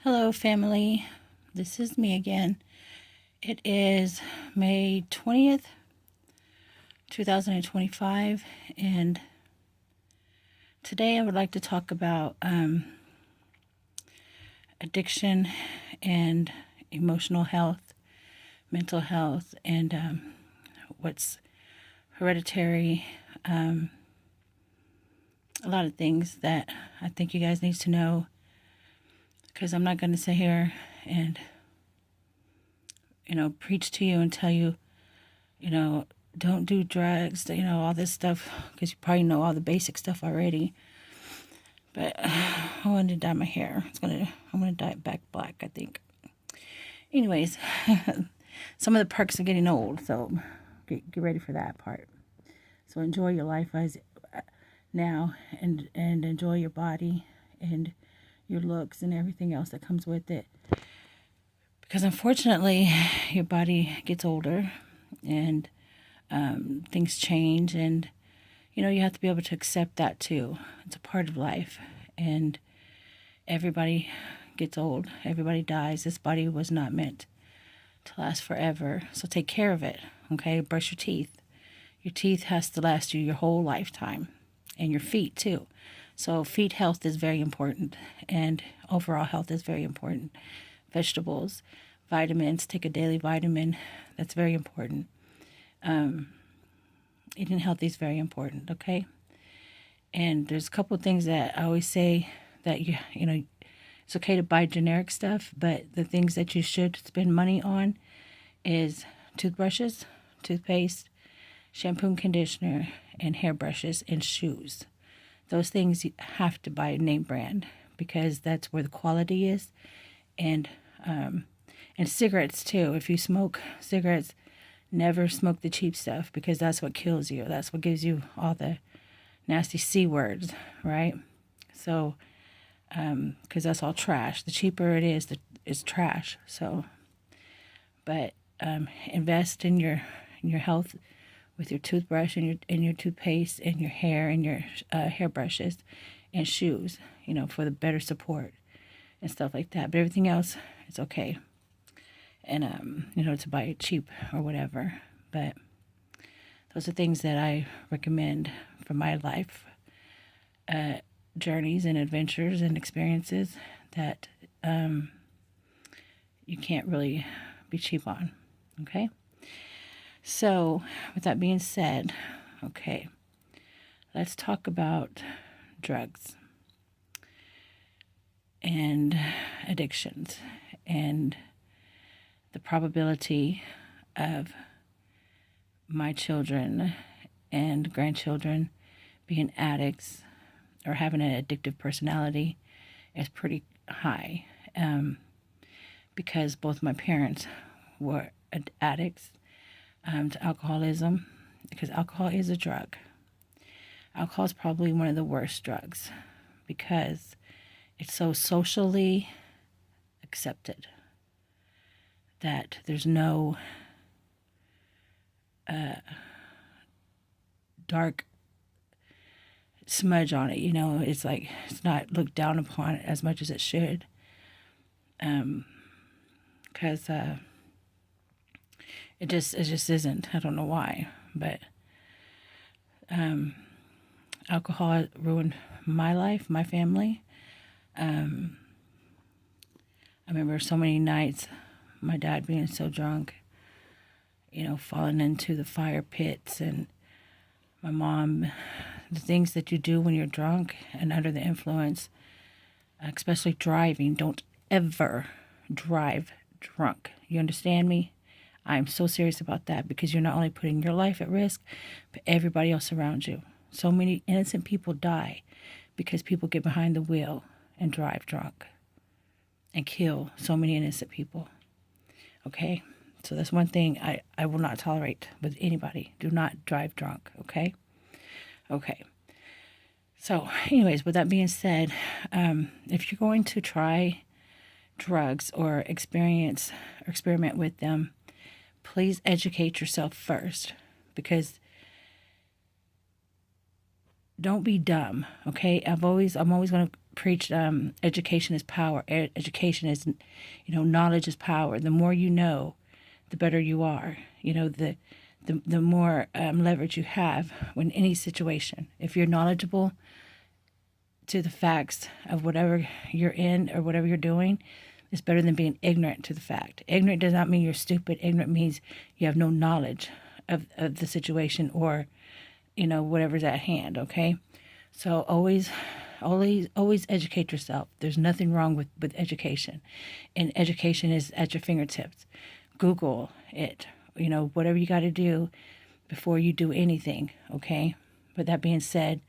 Hello, family. This is me again. It is May 20th, 2025, and today I would like to talk about addiction and emotional health, mental health, and what's hereditary. A lot of things that I think you guys need to know, because I'm not going to sit here and preach to you and tell you, don't do drugs, all this stuff, because you probably know all the basic stuff already. But I wanted to dye my hair. I'm gonna dye it back black, I think. Anyways, some of the perks of getting old, so get ready for that part. So enjoy your life as now, and enjoy your body and your looks and everything else that comes with it. Because unfortunately, your body gets older and things change, and you have to be able to accept that too. It's a part of life, and everybody gets old. Everybody dies. This body was not meant to last forever, so take care of it. Okay, brush your teeth. Your teeth has to last you your whole lifetime, and your feet too. So feet health is very important, and overall health is very important. Vegetables, vitamins, take a daily vitamin. That's very important. Eating healthy is very important, okay? And there's a couple of things that I always say that it's okay to buy generic stuff, but the things that you should spend money on is toothbrushes, toothpaste, shampoo and conditioner, and hairbrushes and shoes. Those things you have to buy name brand, because that's where the quality is. And cigarettes too. If you smoke cigarettes, never smoke the cheap stuff, because that's what kills you. That's what gives you all the nasty C words, right? So, because that's all trash. The cheaper it is, it's trash. So, but invest in your health with your toothbrush and your toothpaste and your hair and your hairbrushes and shoes. For the better support and stuff like that. But everything else, it's okay. And to buy it cheap or whatever. But those are things that I recommend for my life journeys and adventures and experiences that you can't really be cheap on. Okay? So, with that being said, okay, let's talk about drugs and addictions and the probability of my children and grandchildren being addicts or having an addictive personality is pretty high, because both my parents were addicts to alcoholism, because alcohol is a drug. Alcohol is probably one of the worst drugs because it's so socially accepted that there's no dark smudge on it. It's like it's not looked down upon as much as it should, because it just isn't. I don't know why, but alcohol ruined my life, my family. I remember so many nights my dad being so drunk, falling into the fire pits, and my mom, the things that you do when you're drunk and under the influence, especially driving. Don't ever drive drunk. You understand me? I'm so serious about that, because you're not only putting your life at risk, but everybody else around you. So many innocent people die because people get behind the wheel and drive drunk and kill so many innocent people. Okay? So that's one thing I will not tolerate with anybody. Do not drive drunk, okay? Okay. So, anyways, with that being said, if you're going to try drugs or experiment with them, please educate yourself first, because don't be dumb, okay? I'm always going to preach education is power. Education is, knowledge is power. The more you know, the better you are. The more leverage you have in any situation. If you're knowledgeable to the facts of whatever you're in or whatever you're doing, it's better than being ignorant to the fact. Ignorant does not mean you're stupid. Ignorant means you have no knowledge of the situation or, whatever's at hand, okay? So always educate yourself. There's nothing wrong with education. And education is at your fingertips. Google it, whatever you got to do before you do anything, okay? But that being said,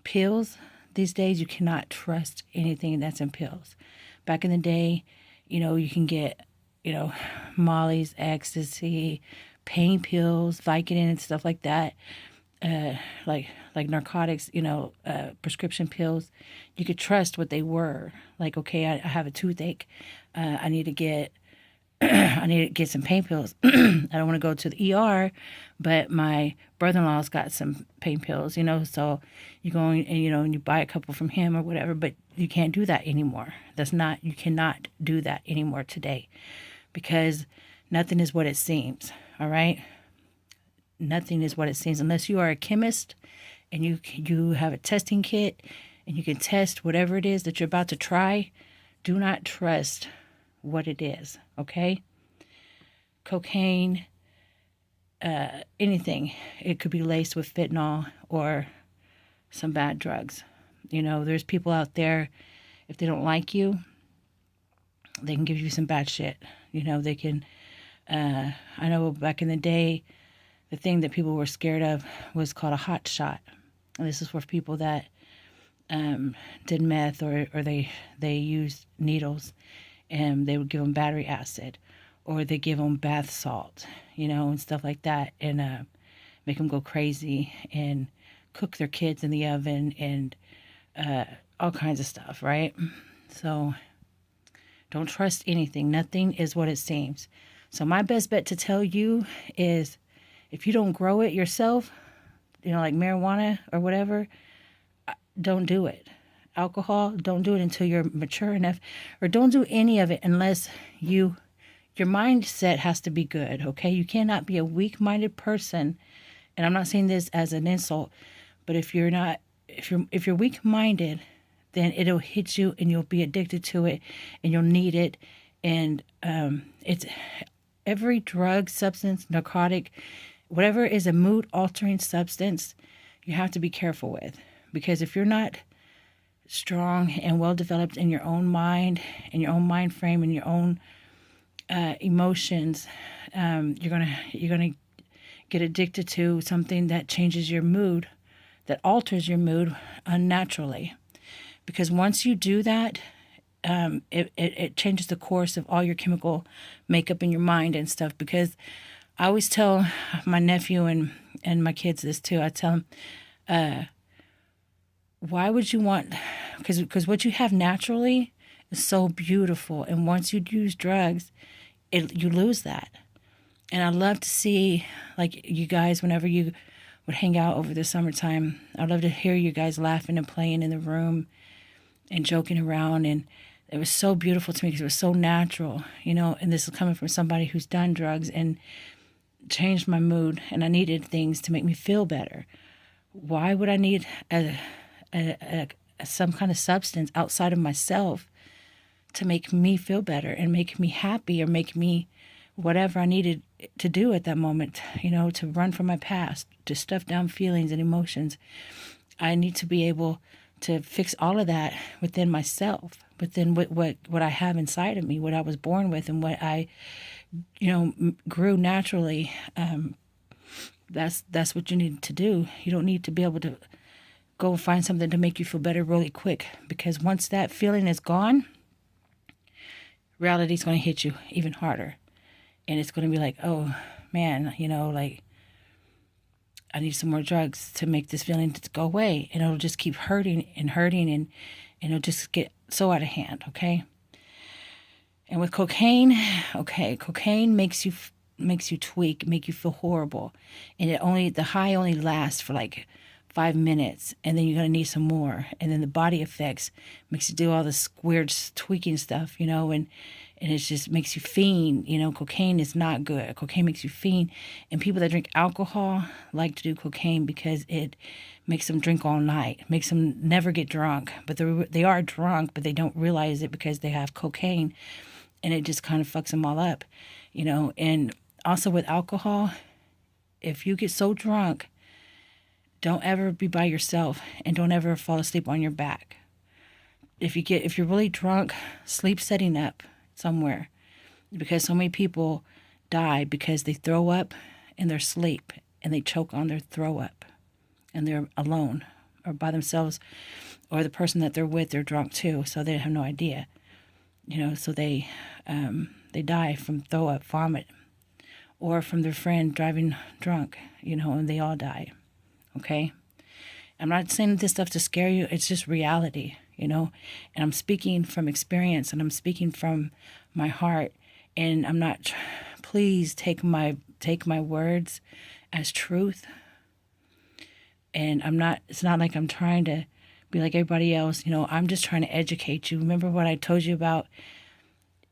pills, these days you cannot trust anything that's in pills. Back in the day, you can get, Molly's, ecstasy, pain pills, Vicodin and stuff like that. Like narcotics, prescription pills. You could trust what they were. Like, okay, I have a toothache. I need to get some pain pills. I don't want to go to the ER, but my brother-in-law's got some pain pills, so you go and, and you buy a couple from him or whatever, but you can't do that anymore. You cannot do that anymore today because nothing is what it seems, all right? Nothing is what it seems unless you are a chemist and you have a testing kit and you can test whatever it is that you're about to try. Do not trust what it is, okay? Cocaine, anything. It could be laced with fentanyl or some bad drugs. There's people out there, if they don't like you, they can give you some bad shit. They can, I know back in the day, the thing that people were scared of was called a hot shot. And this is for people that did meth or they used needles, and they would give them battery acid, or they give them bath salt, and stuff like that, and make them go crazy and cook their kids in the oven and all kinds of stuff, right? So don't trust anything. Nothing is what it seems. So my best bet to tell you is if you don't grow it yourself, like marijuana or whatever, don't do it. Alcohol, don't do it until you're mature enough, or don't do any of it unless your mindset has to be good, okay? You cannot be a weak-minded person, and I'm not saying this as an insult, but if you're weak-minded, then it'll hit you and you'll be addicted to it and you'll need it. And it's every drug, substance, narcotic, whatever is a mood-altering substance, you have to be careful with. Because if you're not strong and well-developed in your own mind, in your own mind frame, in your own emotions, you're gonna get addicted to something that changes your mood, that alters your mood unnaturally. Because once you do that, it changes the course of all your chemical makeup in your mind and stuff. Because I always tell my nephew and my kids this too. I tell them, why would you want? Because what you have naturally is so beautiful, and once you use drugs, you lose that. And I love to see, like, you guys, whenever you would hang out over the summertime, I'd love to hear you guys laughing and playing in the room and joking around. And it was so beautiful to me because it was so natural, and this is coming from somebody who's done drugs and changed my mood, and I needed things to make me feel better. Why would I need some kind of substance outside of myself to make me feel better and make me happy or make me whatever I needed to do at that moment, to run from my past, to stuff down feelings and emotions? I need to be able to fix all of that within myself, within what I have inside of me, what I was born with, and what I, grew naturally. That's what you need to do. You don't need to be able to go and find something to make you feel better really quick, because once that feeling is gone, reality's going to hit you even harder. And it's going to be like, oh, man, like, I need some more drugs to make this feeling to go away. And it'll just keep hurting, and it'll just get so out of hand, okay? And with cocaine, cocaine makes you tweak, make you feel horrible. And the high only lasts for like 5 minutes, and then you're going to need some more. And then the body effects makes you do all this weird tweaking stuff, and it just makes you fiend. Cocaine is not good. Cocaine makes you fiend. And people that drink alcohol like to do cocaine because it makes them drink all night, makes them never get drunk. But they are drunk, but they don't realize it because they have cocaine, and it just kind of fucks them all up, And also with alcohol, if you get so drunk, don't ever be by yourself, and don't ever fall asleep on your back. If you're really drunk, sleep sitting up somewhere, because so many people die because they throw up in their sleep and they choke on their throw up, and they're alone or by themselves, or the person that they're with, they're drunk too, so they have no idea. So they die from throw up, vomit, or from their friend driving drunk, and they all die. Okay? I'm not saying this stuff to scare you. It's just reality, And I'm speaking from experience, and I'm speaking from my heart. And I'm not, please take my words as truth. And it's not like I'm trying to be like everybody else. I'm just trying to educate you. Remember what I told you about,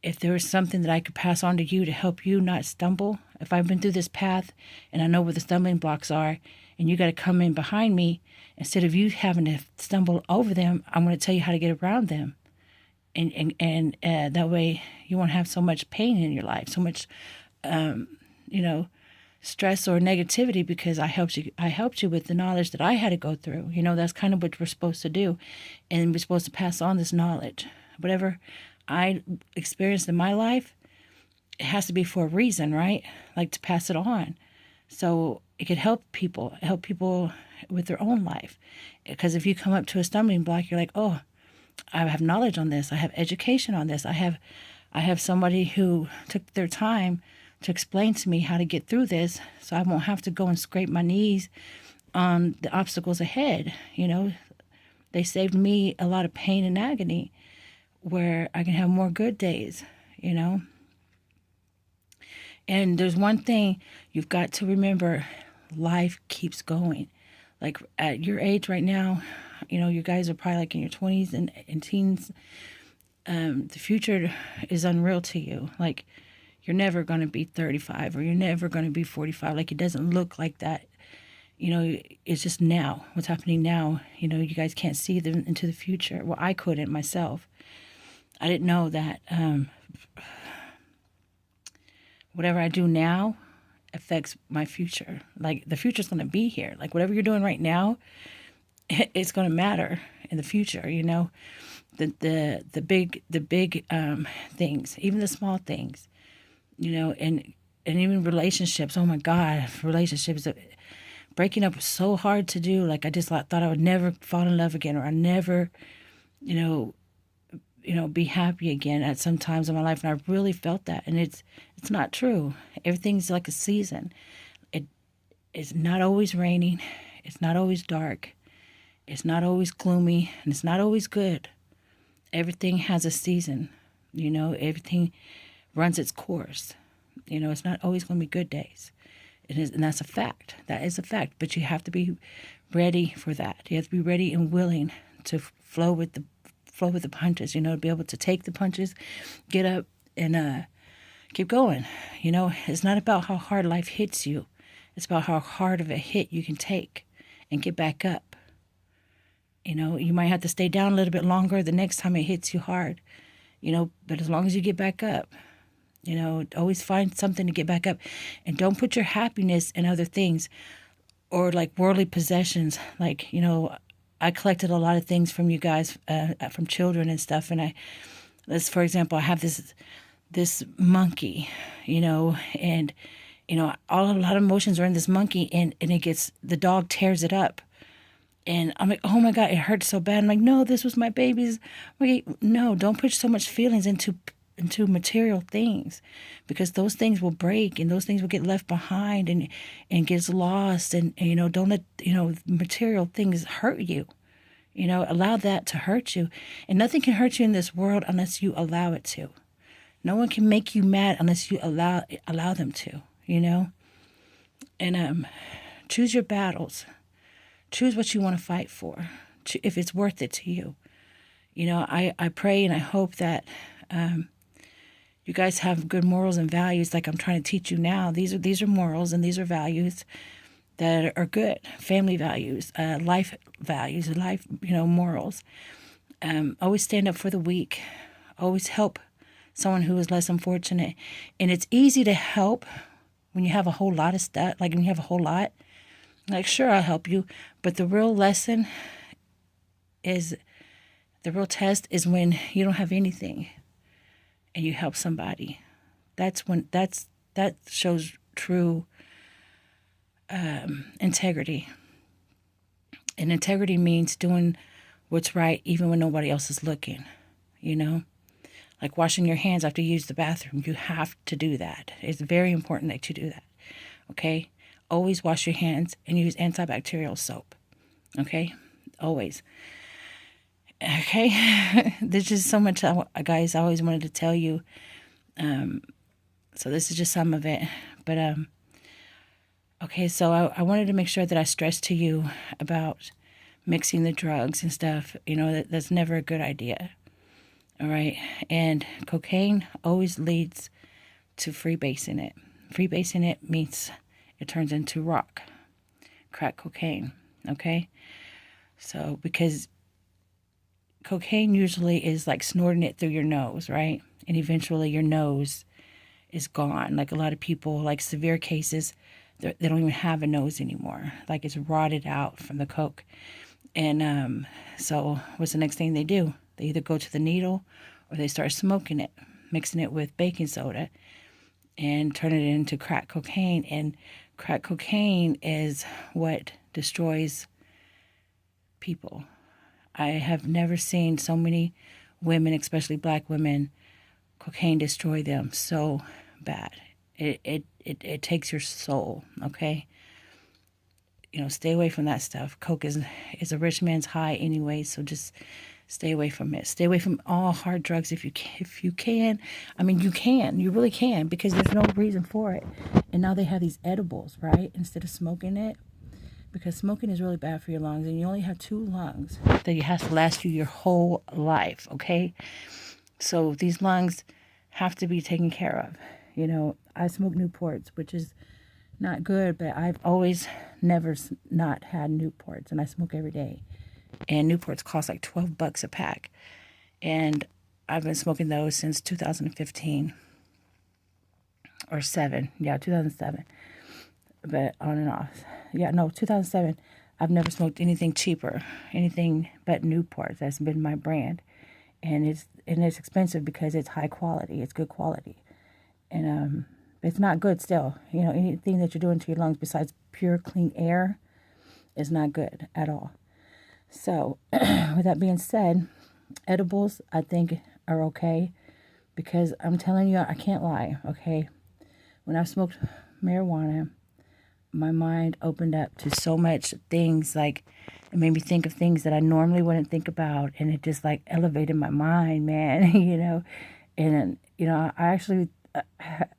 if there was something that I could pass on to you to help you not stumble, if I've been through this path and I know where the stumbling blocks are, and you got to come in behind me, instead of you having to stumble over them, I'm going to tell you how to get around them. And that way you won't have so much pain in your life, so much, stress or negativity, because I helped you with the knowledge that I had to go through. That's kind of what we're supposed to do. And we're supposed to pass on this knowledge. Whatever I experienced in my life, it has to be for a reason, right? Like, to pass it on. So it could help people with their own life. Because if you come up to a stumbling block, you're like, oh, I have knowledge on this. I have education on this. I have somebody who took their time to explain to me how to get through this, so I won't have to go and scrape my knees on the obstacles ahead. They saved me a lot of pain and agony, where I can have more good days, And there's one thing you've got to remember: life keeps going. Like, at your age right now, you guys are probably like in your 20s and teens. The future is unreal to you. Like, you're never going to be 35, or you're never going to be 45. Like, it doesn't look like that. It's just now. What's happening now, you guys can't see into the future. Well, I couldn't myself. I didn't know that whatever I do now affects my future. Like, the future's going to be here. Like, whatever you're doing right now, it's going to matter in the future. The big things, even the small things. And even relationships. Oh my God, relationships. Breaking up was so hard to do. Like, I just thought I would never fall in love again, or I never, be happy again at some times in my life. And I really felt that. And it's not true. Everything's like a season. It's not always raining. It's not always dark. It's not always gloomy. And it's not always good. Everything has a season. Everything runs its course. It's not always going to be good days. And that's a fact. That is a fact. But you have to be ready for that. You have to be ready and willing to flow with the punches, to be able to take the punches, get up, and keep going. It's not about how hard life hits you. It's about how hard of a hit you can take and get back up. You might have to stay down a little bit longer the next time it hits you hard, but as long as you get back up, always find something to get back up. And don't put your happiness in other things, or like worldly possessions. Like, I collected a lot of things from you guys, from children and stuff. And for example, I have this monkey, and, a lot of emotions are in this monkey, and the dog tears it up. And I'm like, oh my God, it hurts so bad. I'm like, no, this was my baby's. No, don't put so much feelings into material things, because those things will break, and those things will get left behind and gets lost. And don't let, material things hurt you. Allow that to hurt you. And nothing can hurt you in this world unless you allow it to. No one can make you mad unless you allow them to, And choose your battles. Choose what you want to fight for, if it's worth it to you. You know, I pray and I hope that you guys have good morals and values like I'm trying to teach you now. These are morals and these are values that are good. Family values, life values, life, morals. Always stand up for the weak. Always help someone who is less unfortunate. And it's easy to help when you have a whole lot of stuff, like when you have a whole lot. Like, sure, I'll help you. But the real lesson is, the real test is when you don't have anything and you help somebody. That shows true integrity. And integrity means doing what's right even when nobody else is looking, Like washing your hands after you use the bathroom. You have to do that. It's very important that you do that, okay? Always wash your hands and use antibacterial soap, okay? Always. Okay? There's just so much, guys, I always wanted to tell you. So this is just some of it. But, okay, so I wanted to make sure that I stressed to you about mixing the drugs and stuff. That's never a good idea. All right. And cocaine always leads to freebasing it. Freebasing it means it turns into rock, crack cocaine. Okay. So because cocaine usually is like snorting it through your nose, right? And eventually your nose is gone. Like a lot of people, like severe cases, they don't even have a nose anymore. Like it's rotted out from the coke. And so what's the next thing they do? They either go to the needle or they start smoking it, mixing it with baking soda and turn it into crack cocaine. And crack cocaine is what destroys people. I have never seen so many women, especially black women, cocaine destroy them so bad. It takes your soul, okay? Stay away from that stuff. Coke is a rich man's high anyway, so just stay away from it. Stay away from all hard drugs if you can. I mean, you really can, because there's no reason for it. And now they have these edibles, right? Instead of smoking it, because smoking is really bad for your lungs, and you only have 2 lungs that it has to last you your whole life, okay? So these lungs have to be taken care of. I smoke Newports, which is not good, but I've always never not had Newports, and I smoke every day. And Newports cost like $12 a pack, and I've been smoking those since 2015 or 2007, but on and off. 2007. I've never smoked anything cheaper, anything but Newports. That's been my brand, and it's expensive because it's high quality. It's good quality, and it's not good still. Anything that you're doing to your lungs besides pure, clean air is not good at all. So, with that being said, edibles, I think, are okay, because I'm telling you, I can't lie, okay? When I smoked marijuana, my mind opened up to so much things, like, it made me think of things that I normally wouldn't think about, and it just, like, elevated my mind, man, And, I actually...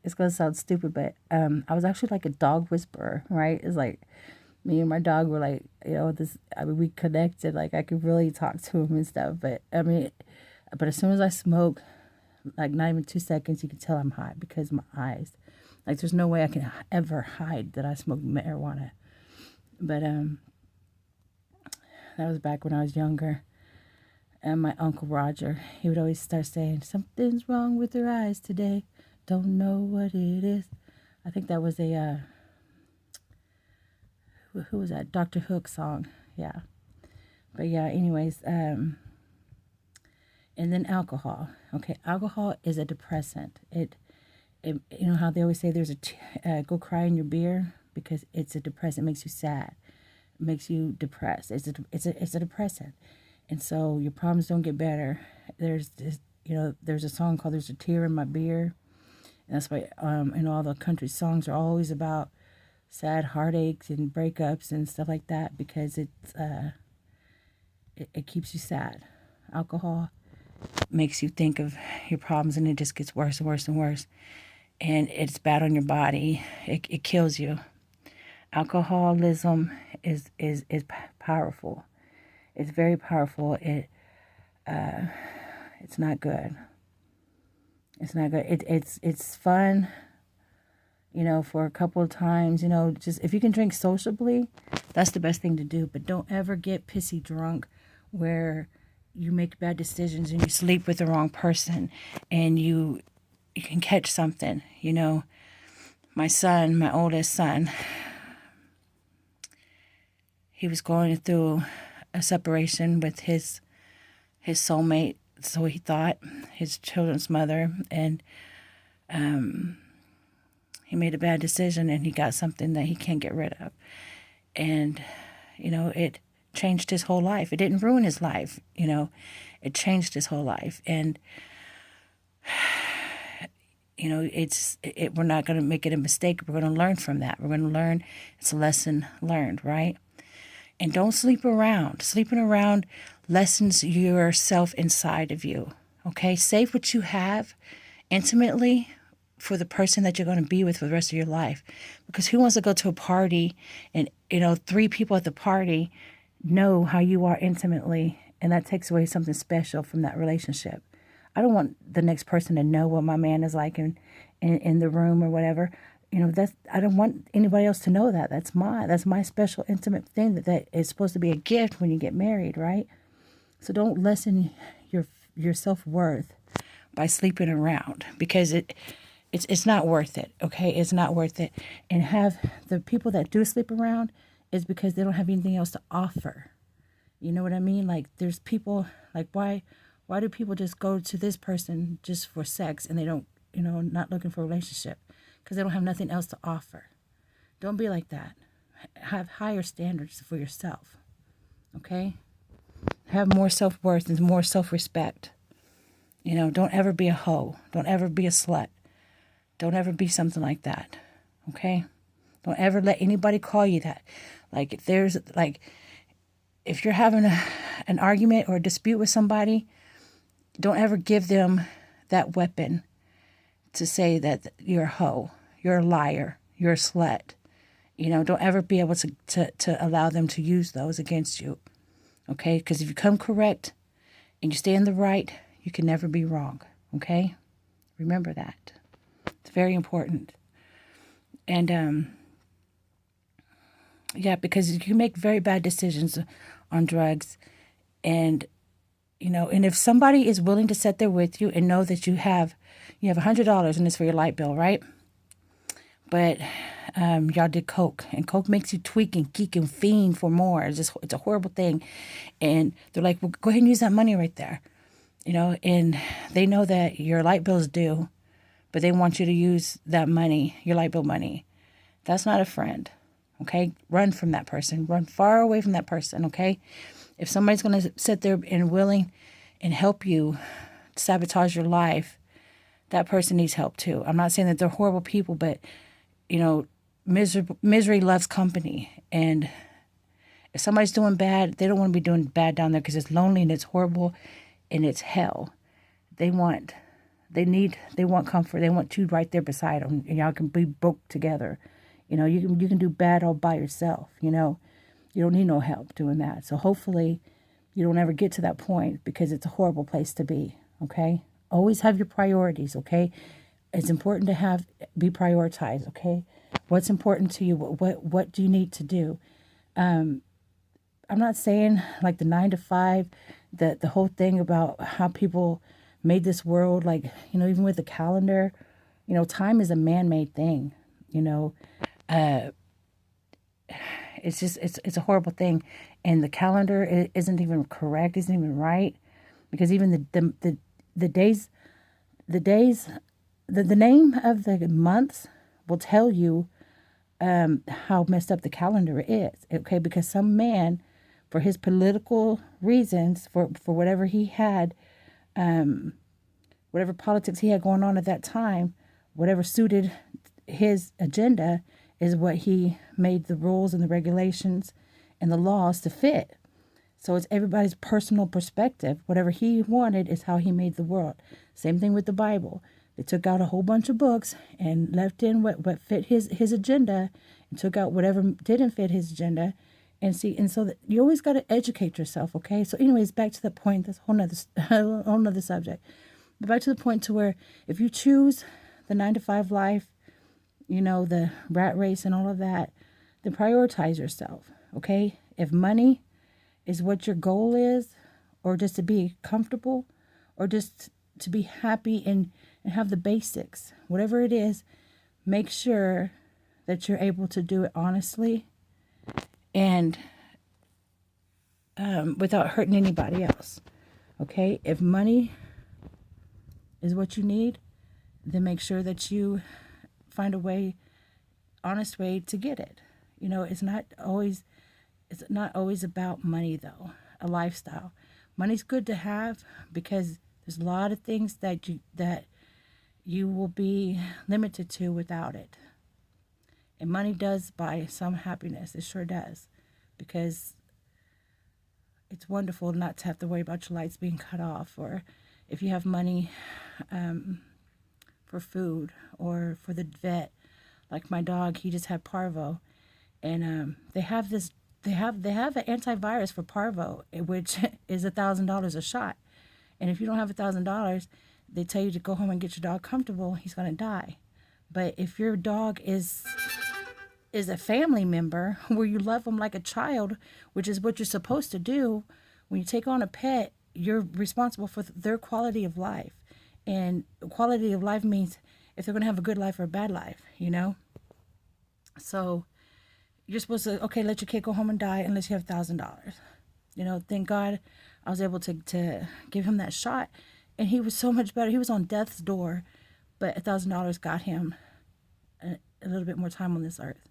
it's going to sound stupid, but I was actually like a dog whisperer, right? It's like me and my dog were like, we connected, like I could really talk to him and stuff. But but as soon as I smoke, like not even 2 seconds, you can tell I'm high because of my eyes. Like there's no way I can ever hide that I smoke marijuana. But that was back when I was younger. And my Uncle Roger, he would always start saying, "Something's wrong with your eyes today. Don't know what it is." I think that was a, who was that? Dr. Hook song. Yeah. But yeah, anyways, and then alcohol. Okay, alcohol is a depressant. It how they always say there's go cry in your beer, because it's a depressant. It makes you sad. It makes you depressed. It's a depressant. And so your problems don't get better. There's this, there's a song called "There's a Tear in My Beer." And that's why, all the country songs are always about sad heartaches and breakups and stuff like that, because it keeps you sad. Alcohol makes you think of your problems, and it just gets worse and worse and worse. And it's bad on your body. It kills you. Alcoholism is powerful. It's very powerful. It's not good. It's not good. It's fun, for a couple of times, just if you can drink sociably, that's the best thing to do. But don't ever get pissy drunk where you make bad decisions and you sleep with the wrong person and you can catch something. My son, my oldest son, he was going through a separation with his soulmate, so he thought, his children's mother, and he made a bad decision and he got something that he can't get rid of. And, it changed his whole life. It didn't ruin his life, it changed his whole life. And, we're not going to make it a mistake. We're going to learn from that. We're going to learn. It's a lesson learned, right? And don't sleep around. Sleeping around lessens yourself inside of you, okay? Save what you have intimately for the person that you're going to be with for the rest of your life. Because who wants to go to a party and, 3 people at the party know how you are intimately, and that takes away something special from that relationship. I don't want the next person to know what my man is like in the room or whatever. I don't want anybody else to know that. That's my special intimate thing that is supposed to be a gift when you get married, right? So don't lessen your self-worth by sleeping around, because it's not worth it, okay? It's not worth it. And have the people that do sleep around is because they don't have anything else to offer. You know what I mean? Like, there's people, like, why do people just go to this person just for sex and they don't, not looking for a relationship? Because they don't have nothing else to offer. Don't be like that. Have higher standards for yourself, okay? Have more self-worth and more self-respect. Don't ever be a hoe. Don't ever be a slut. Don't ever be something like that, okay? Don't ever let anybody call you that. Like, if you're having an argument or a dispute with somebody, don't ever give them that weapon to say that you're a hoe, you're a liar, you're a slut. Don't ever be able to allow them to use those against you, okay? Because if you come correct and you stay in the right, you can never be wrong, okay? Remember that. It's very important. And, because you can make very bad decisions on drugs. And, and if somebody is willing to sit there with you and know that you have $100 and it's for your light bill, right? But y'all did coke, and coke makes you tweak and geek and fiend for more. It's a horrible thing. And they're like, well, go ahead and use that money right there. And they know that your light bill is due, but they want you to use that money, your light bill money. That's not a friend, okay? Run from that person. Run far away from that person, okay? If somebody's going to sit there and willing and help you sabotage your life, that person needs help too. I'm not saying that they're horrible people, but, misery loves company. And if somebody's doing bad, they don't want to be doing bad down there because it's lonely and it's horrible and it's hell. They want comfort. They want you right there beside them, and y'all can be broke together. You can do bad all by yourself. You don't need no help doing that. So hopefully you don't ever get to that point, because it's a horrible place to be, okay? Always have your priorities, okay? It's important to be prioritized, okay? What's important to you? What do you need to do? I'm not saying like the 9 to 5, the whole thing about how people made this world, like, even with the calendar, time is a man-made thing, it's a horrible thing. And the calendar isn't even correct, isn't even right, because even the days, the name of the months will tell you how messed up the calendar is, okay? Because some man, for his political reasons, for whatever he had, whatever politics he had going on at that time, whatever suited his agenda is what he made the rules and the regulations and the laws to fit. So it's everybody's personal perspective. Whatever he wanted is how he made the world. Same thing with the Bible. They took out a whole bunch of books and left in what fit his agenda, and took out whatever didn't fit his agenda And see, and so that you always got to educate yourself, okay? So, anyways, back to the point. That's a whole nother, whole nother subject. But back to the point to where if you choose the 9 to 5 life, the rat race and all of that, then prioritize yourself, okay? If money is what your goal is, or just to be comfortable, or just to be happy and have the basics, whatever it is, make sure that you're able to do it honestly and without hurting anybody else. Okay? If money is what you need, then make sure that you find a way, honest way to get it. It's not always about money though. A lifestyle. Money's good to have because there's a lot of things that you will be limited to without it. And money does buy some happiness. It sure does. Because it's wonderful not to have to worry about your lights being cut off, or if you have money for food or for the vet. Like my dog, he just had parvo, and they have an antivirus for parvo, which is $1,000 a shot. And if you don't have $1,000, they tell you to go home and get your dog comfortable. He's gonna die. But if your dog is a family member where you love them like a child, which is what you're supposed to do, when you take on a pet, you're responsible for their quality of life. And quality of life means if they're going to have a good life or a bad life, So you're supposed to, okay, let your kid go home and die unless you have $1,000. Thank God I was able to give him that shot. And he was so much better. He was on death's door, but $1,000 got him a little bit more time on this earth.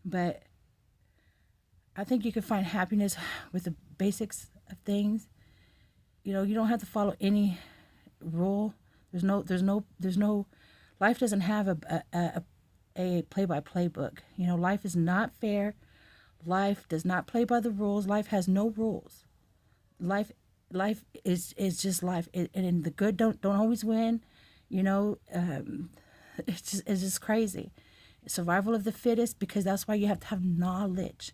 But I think you can find happiness with the basics of things. You don't have to follow any rule. There's no. Life doesn't have a play-by-play book. Life is not fair. Life does not play by the rules. Life has no rules. Life is just life, and the good don't always win. It's just crazy. Survival of the fittest, because that's why you have to have knowledge.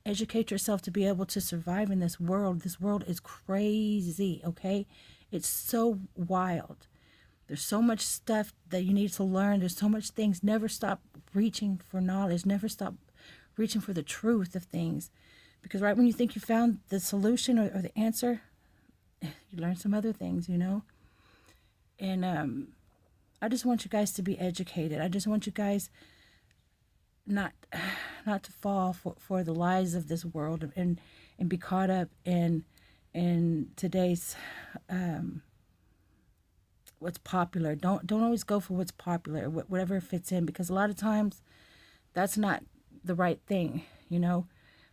Educate yourself to be able to survive in this world. This world is crazy, okay? It's so wild. There's so much stuff that you need to learn. There's so much things. Never stop reaching for knowledge. Never stop reaching for the truth of things. Because right when you think you found the solution or the answer, you learn some other things, And I just want you guys to be educated. I just want you guys not to fall for the lies of this world and be caught up in today's what's popular. Don't always go for what's popular, whatever fits in, because a lot of times that's not the right thing,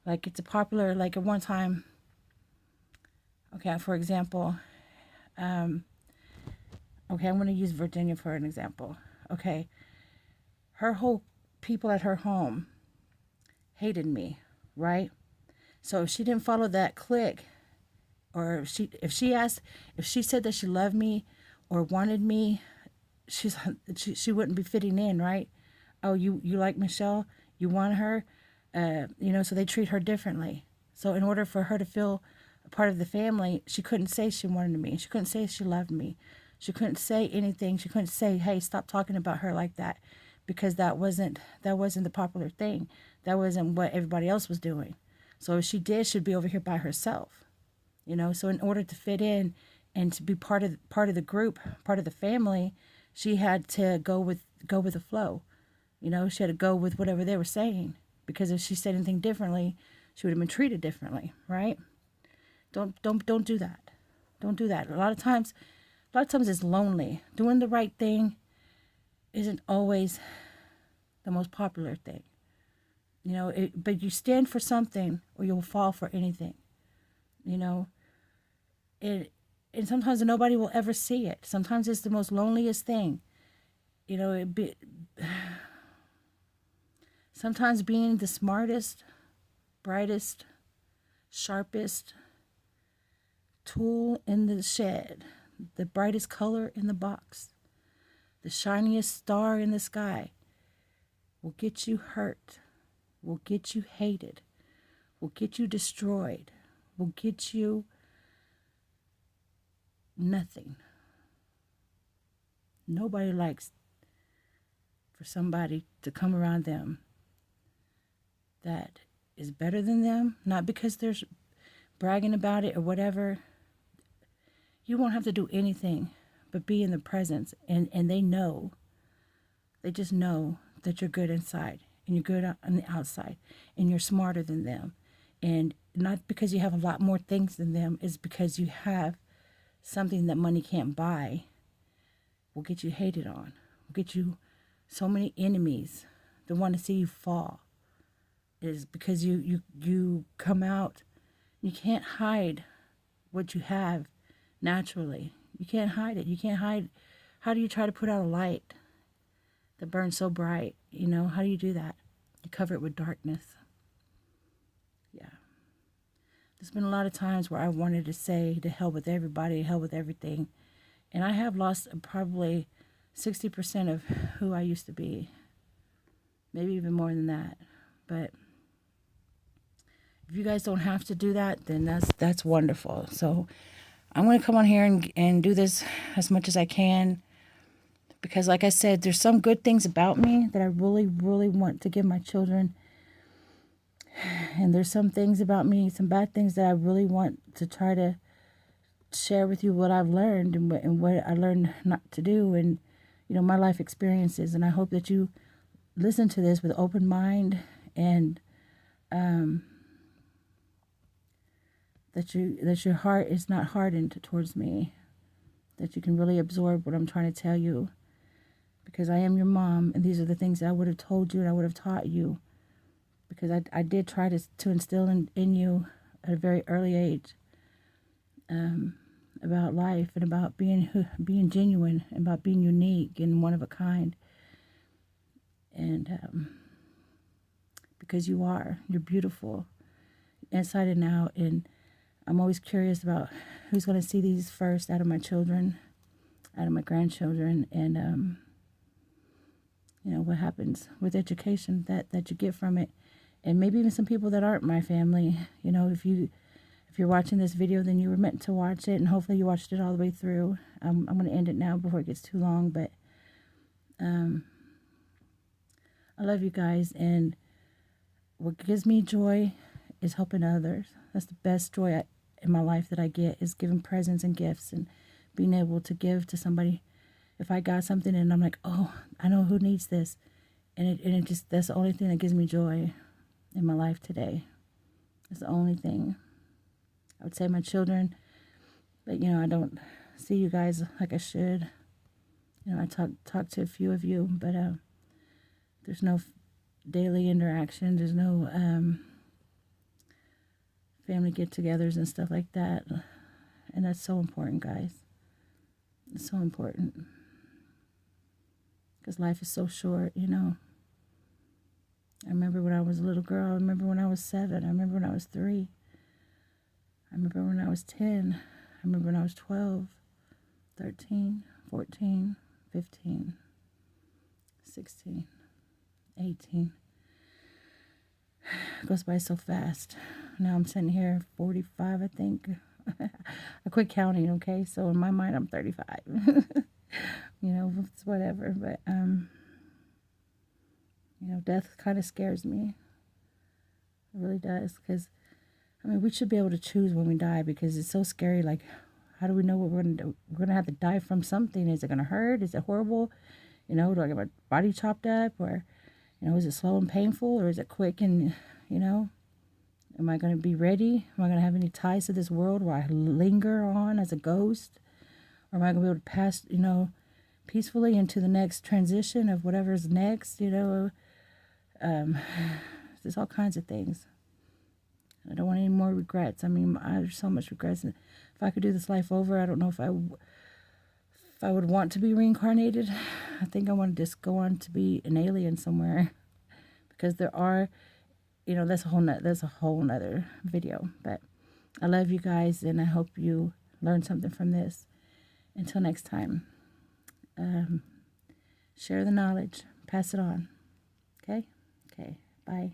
Like it's a popular, like at one time, okay, for example, okay, I'm going to use Virginia for an example. Okay, her whole people at her home hated me, right? So if she didn't follow that clique, or if she said that she loved me or wanted me, she wouldn't be fitting in, right? Oh, you like Michelle, you want her, so they treat her differently. So in order for her to feel a part of the family, she couldn't say she wanted me. She couldn't say she loved me. She couldn't say anything. She couldn't say, hey, stop talking about her like that, because that wasn't the popular thing. That wasn't what everybody else was doing. So if she did, she'd be over here by herself. So in order to fit in and to be part of the group, part of the family, she had to go with the flow. She had to go with whatever they were saying, because if she said anything differently, she would have been treated differently, right? Don't do that. Don't do that. A lot of times it's lonely. Doing the right thing isn't always the most popular thing. But you stand for something or you'll fall for anything. And sometimes nobody will ever see it. Sometimes it's the most loneliest thing. Sometimes being the smartest, brightest, sharpest tool in the shed, the brightest color in the box, the shiniest star in the sky will get you hurt, will get you hated, will get you destroyed, will get you nothing. Nobody likes for somebody to come around them that is better than them, not because they're bragging about it or whatever. You won't have to do anything but be in the presence, and they know. They just know that you're good inside and you're good on the outside and you're smarter than them. And not because you have a lot more things than them, it's because you have something that money can't buy, will get you hated on, will get you so many enemies that want to see you fall. It is because you come out, you can't hide what you have naturally. You can't hide it. You can't hide. How do you try to put out a light that burns so bright? You know, how do you do that? You cover it with darkness. Yeah. There's been a lot of times where I wanted to say to hell with everybody, to hell with everything. And I have lost probably 60% of who I used to be. Maybe even more than that. But if you guys don't have to do that, then that's wonderful. So I'm going to come on here and do this as much as I can. Because like I said, there's some good things about me that I really, really want to give my children. And there's some things about me, some bad things that I really want to try to share with you what I've learned and what I learned not to do, and, you know, my life experiences. And I hope that you listen to this with open mind, and that your heart is not hardened towards me, that you can really absorb what I'm trying to tell you, because I am your mom, and these are the things that I would have told you and I would have taught you, because I did try to instill in you at a very early age about life and about being genuine, about being unique and one of a kind. And because you're beautiful inside and out. And I'm always curious about who's going to see these first out of my children, out of my grandchildren, and you know, what happens with education that you get from it. And maybe even some people that aren't my family. You know, if you're watching this video, then you were meant to watch it, and hopefully you watched it all the way through. I'm going to end it now before it gets too long, but I love you guys, and what gives me joy is helping others. That's the best joy in my life that I get, is giving presents and gifts and being able to give to somebody. If I got something and I'm like, oh, I know who needs this, and it just, that's the only thing that gives me joy in my life today. It's the only thing. I would say my children, but, you know, I don't see you guys like I should. You know, I talk to a few of you, but there's no daily interaction. There's no family get-togethers and stuff like that. And that's so important, guys. It's so important. Because life is so short, you know. I remember when I was a little girl. I remember when I was 7. I remember when I was 3. I remember when I was 10. I remember when I was 12, 13, 14, 15, 16, 18. It goes by so fast. Now I'm sitting here 45, I think. I quit counting, okay? So in my mind, I'm 35. You know, it's whatever. But, you know, death kind of scares me. It really does. Because, I mean, we should be able to choose when we die, because it's so scary. Like, how do we know what we're going to do? We're going to have to die from something. Is it going to hurt? Is it horrible? You know, do I get my body chopped up? Or, you know, is it slow and painful? Or is it quick and, you know, am I going to be ready? Am I going to have any ties to this world where I linger on as a ghost? Or am I going to be able to pass, you know, peacefully into the next transition of whatever's next, you know? There's all kinds of things. I don't want any more regrets. I mean, there's so much regrets. If I could do this life over, I don't know if I would want to be reincarnated. I think I want to just go on to be an alien somewhere, because there are, you know, that's a whole nother video. But I love you guys, and I hope you learned something from this. Until next time, share the knowledge, pass it on. Okay? Okay, bye.